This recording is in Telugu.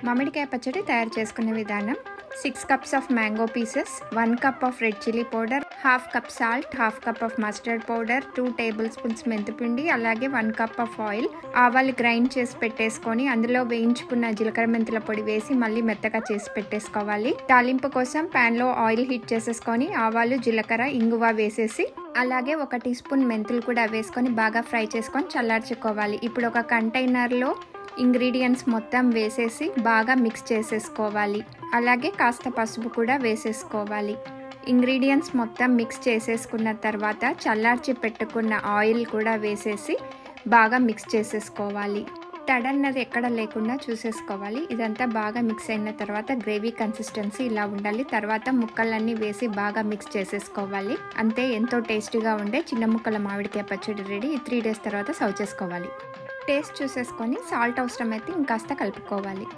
మామిడికాయ పచ్చడి తయారు చేసుకునే విధానం: 6 cups of mango pieces, 1 cup of red chilli powder, half cup salt, half cup of mustard powder, 2 tablespoons మెంతిపిండి, అలాగే 1 కప్ ఆఫ్ ఆయిల్. ఆవాలు గ్రైండ్ చేసి పెట్టేసుకొని అందులో వేయించుకున్న జీలకర్ర మెంతుల పొడి వేసి మళ్ళీ మెత్తగా చేసి పెట్టేసుకోవాలి. తాలింపు కోసం ప్యాన్లో ఆయిల్ హీట్ చేసేసుకొని ఆవాలు, జీలకర్ర, ఇంగువ వేసేసి అలాగే 1 టీ స్పూన్ మెంతులు కూడా వేసుకొని బాగా ఫ్రై చేసుకొని చల్లార్చుకోవాలి. ఇప్పుడు ఒక కంటైనర్లో ఇంగ్రీడియంట్స్ మొత్తం వేసేసి బాగా మిక్స్ చేసేసుకోవాలి. అలాగే కాస్త పసుపు కూడా వేసేసుకోవాలి. ఇంగ్రీడియంట్స్ మొత్తం మిక్స్ చేసేసుకున్న తర్వాత చల్లార్చి పెట్టుకున్న ఆయిల్ కూడా వేసేసి బాగా మిక్స్ చేసేసుకోవాలి. తడన్నది ఎక్కడ లేకుండా చూసేసుకోవాలి. ఇదంతా బాగా మిక్స్ అయిన తర్వాత గ్రేవీ కన్సిస్టెన్సీ ఇలా ఉండాలి. తర్వాత ముక్కలన్నీ వేసి బాగా మిక్స్ చేసేసుకోవాలి. అంతే, ఎంతో టేస్టీగా ఉండే చిన్న ముక్కల మామిడికాయ పచ్చడి రెడీ. 3 డేస్ తర్వాత సర్వ్ చేసుకోవాలి. టేస్ట్ చూసేసుకొని సాల్ట్ అవసరమైతే ఇంకాస్త కలుపుకోవాలి.